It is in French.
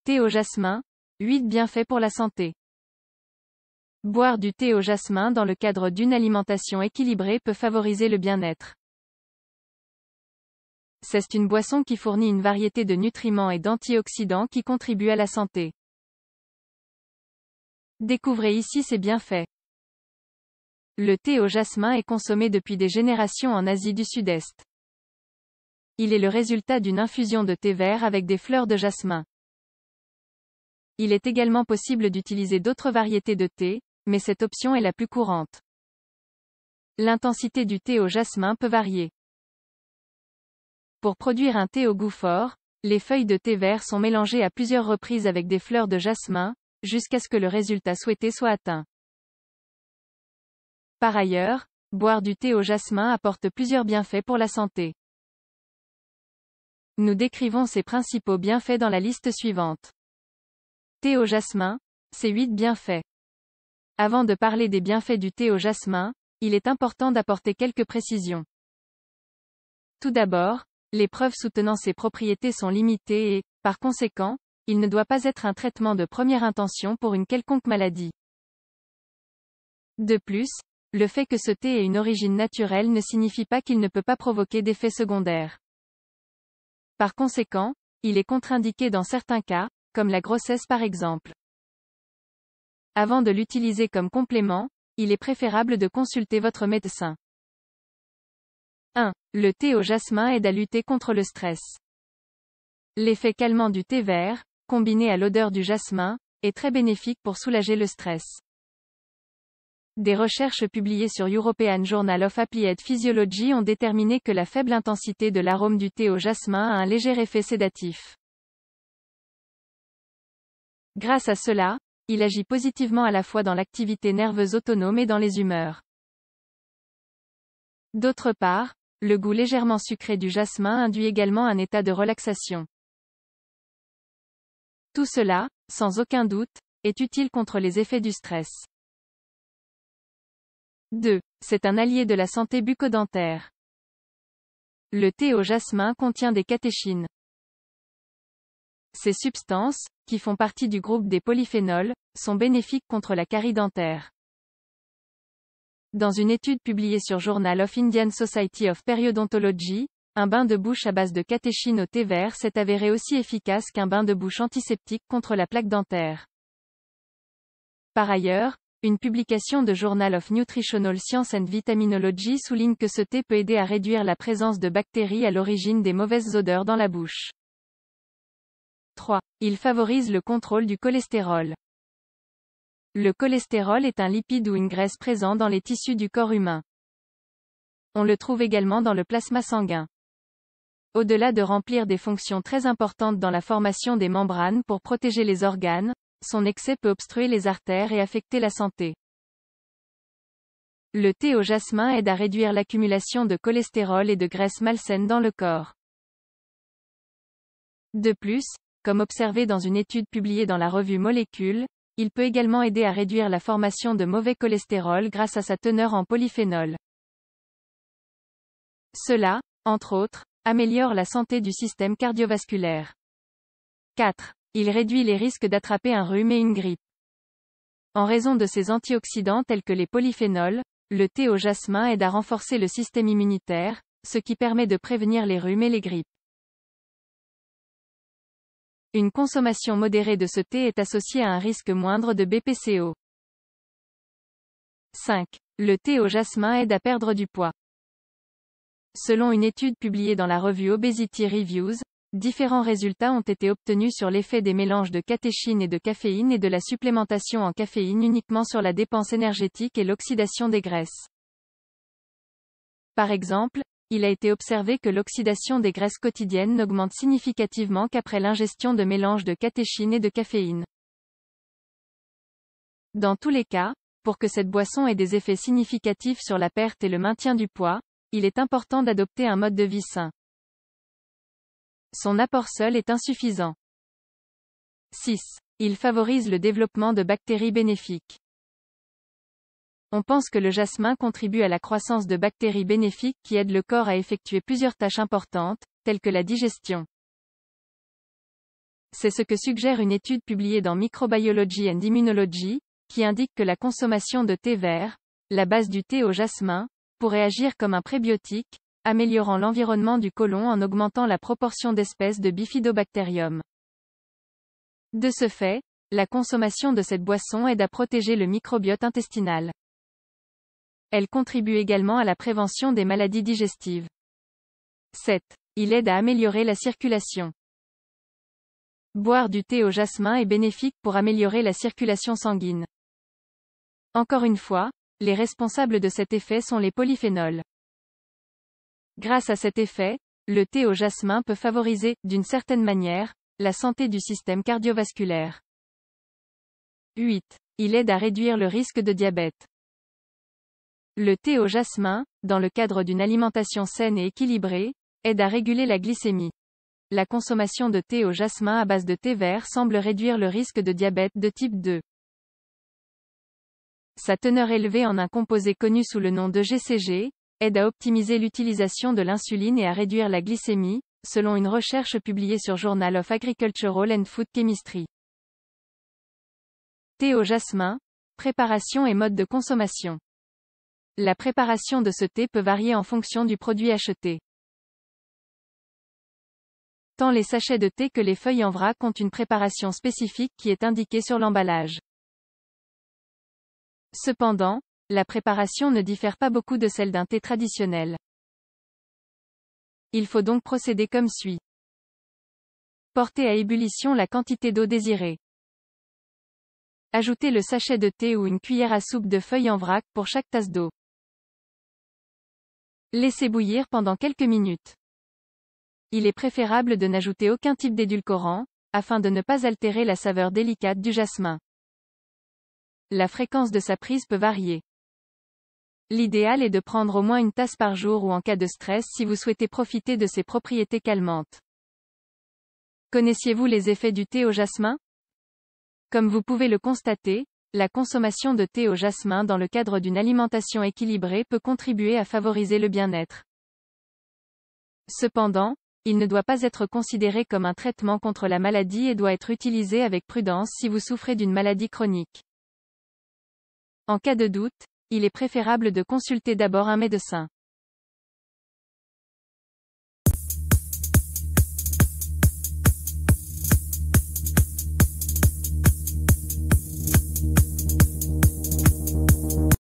Thé au jasmin, 8 bienfaits pour la santé. Boire du thé au jasmin dans le cadre d'une alimentation équilibrée peut favoriser le bien-être. C'est une boisson qui fournit une variété de nutriments et d'antioxydants qui contribuent à la santé. Découvrez ici ses bienfaits. Le thé au jasmin est consommé depuis des générations en Asie du Sud-Est. Il est le résultat d'une infusion de thé vert avec des fleurs de jasmin. Il est également possible d'utiliser d'autres variétés de thé, mais cette option est la plus courante. L'intensité du thé au jasmin peut varier. Pour produire un thé au goût fort, les feuilles de thé vert sont mélangées à plusieurs reprises avec des fleurs de jasmin, jusqu'à ce que le résultat souhaité soit atteint. Par ailleurs, boire du thé au jasmin apporte plusieurs bienfaits pour la santé. Nous décrivons ses principaux bienfaits dans la liste suivante. Thé au jasmin, ses 8 bienfaits. Avant de parler des bienfaits du thé au jasmin, il est important d'apporter quelques précisions. Tout d'abord, les preuves soutenant ses propriétés sont limitées et, par conséquent, il ne doit pas être un traitement de première intention pour une quelconque maladie. De plus, le fait que ce thé ait une origine naturelle ne signifie pas qu'il ne peut pas provoquer d'effets secondaires. Par conséquent, il est contre-indiqué dans certains cas, comme la grossesse par exemple. Avant de l'utiliser comme complément, il est préférable de consulter votre médecin. 1. Le thé au jasmin aide à lutter contre le stress. L'effet calmant du thé vert, combiné à l'odeur du jasmin, est très bénéfique pour soulager le stress. Des recherches publiées sur European Journal of Applied Physiology ont déterminé que la faible intensité de l'arôme du thé au jasmin a un léger effet sédatif. Grâce à cela, il agit positivement à la fois dans l'activité nerveuse autonome et dans les humeurs. D'autre part, le goût légèrement sucré du jasmin induit également un état de relaxation. Tout cela, sans aucun doute, est utile contre les effets du stress. 2. C'est un allié de la santé bucco-dentaire. Le thé au jasmin contient des catéchines. Ces substances, qui font partie du groupe des polyphénols, sont bénéfiques contre la carie dentaire. Dans une étude publiée sur Journal of Indian Society of Periodontology, un bain de bouche à base de catéchine au thé vert s'est avéré aussi efficace qu'un bain de bouche antiseptique contre la plaque dentaire. Par ailleurs, une publication de Journal of Nutritional Science and Vitaminology souligne que ce thé peut aider à réduire la présence de bactéries à l'origine des mauvaises odeurs dans la bouche. 3. Il favorise le contrôle du cholestérol. Le cholestérol est un lipide ou une graisse présent dans les tissus du corps humain. On le trouve également dans le plasma sanguin. Au-delà de remplir des fonctions très importantes dans la formation des membranes pour protéger les organes, son excès peut obstruer les artères et affecter la santé. Le thé au jasmin aide à réduire l'accumulation de cholestérol et de graisse malsaine dans le corps. De plus, comme observé dans une étude publiée dans la revue Molécules, il peut également aider à réduire la formation de mauvais cholestérol grâce à sa teneur en polyphénol. Cela, entre autres, améliore la santé du système cardiovasculaire. 4. Il réduit les risques d'attraper un rhume et une grippe. En raison de ses antioxydants tels que les polyphénols, le thé au jasmin aide à renforcer le système immunitaire, ce qui permet de prévenir les rhumes et les grippes. Une consommation modérée de ce thé est associée à un risque moindre de BPCO. 5. Le thé au jasmin aide à perdre du poids. Selon une étude publiée dans la revue Obesity Reviews, différents résultats ont été obtenus sur l'effet des mélanges de catéchine et de caféine et de la supplémentation en caféine uniquement sur la dépense énergétique et l'oxydation des graisses. Par exemple, il a été observé que l'oxydation des graisses quotidiennes n'augmente significativement qu'après l'ingestion de mélanges de catéchine et de caféine. Dans tous les cas, pour que cette boisson ait des effets significatifs sur la perte et le maintien du poids, il est important d'adopter un mode de vie sain. Son apport seul est insuffisant. 6. Il favorise le développement de bactéries bénéfiques. On pense que le jasmin contribue à la croissance de bactéries bénéfiques qui aident le corps à effectuer plusieurs tâches importantes, telles que la digestion. C'est ce que suggère une étude publiée dans Microbiology and Immunology, qui indique que la consommation de thé vert, la base du thé au jasmin, pourrait agir comme un prébiotique, améliorant l'environnement du côlon en augmentant la proportion d'espèces de Bifidobacterium. De ce fait, la consommation de cette boisson aide à protéger le microbiote intestinal. Elle contribue également à la prévention des maladies digestives. 7. Il aide à améliorer la circulation. Boire du thé au jasmin est bénéfique pour améliorer la circulation sanguine. Encore une fois, les responsables de cet effet sont les polyphénols. Grâce à cet effet, le thé au jasmin peut favoriser, d'une certaine manière, la santé du système cardiovasculaire. 8. Il aide à réduire le risque de diabète. Le thé au jasmin, dans le cadre d'une alimentation saine et équilibrée, aide à réguler la glycémie. La consommation de thé au jasmin à base de thé vert semble réduire le risque de diabète de type 2. Sa teneur élevée en un composé connu sous le nom de GCG, aide à optimiser l'utilisation de l'insuline et à réduire la glycémie, selon une recherche publiée sur Journal of Agricultural and Food Chemistry. Thé au jasmin, préparation et mode de consommation. La préparation de ce thé peut varier en fonction du produit acheté. Tant les sachets de thé que les feuilles en vrac ont une préparation spécifique qui est indiquée sur l'emballage. Cependant, la préparation ne diffère pas beaucoup de celle d'un thé traditionnel. Il faut donc procéder comme suit. Porter à ébullition la quantité d'eau désirée. Ajoutez le sachet de thé ou une cuillère à soupe de feuilles en vrac pour chaque tasse d'eau. Laissez bouillir pendant quelques minutes. Il est préférable de n'ajouter aucun type d'édulcorant, afin de ne pas altérer la saveur délicate du jasmin. La fréquence de sa prise peut varier. L'idéal est de prendre au moins une tasse par jour ou en cas de stress si vous souhaitez profiter de ses propriétés calmantes. Connaissiez-vous les effets du thé au jasmin? Comme vous pouvez le constater, la consommation de thé au jasmin dans le cadre d'une alimentation équilibrée peut contribuer à favoriser le bien-être. Cependant, il ne doit pas être considéré comme un traitement contre la maladie et doit être utilisé avec prudence si vous souffrez d'une maladie chronique. En cas de doute, il est préférable de consulter d'abord un médecin.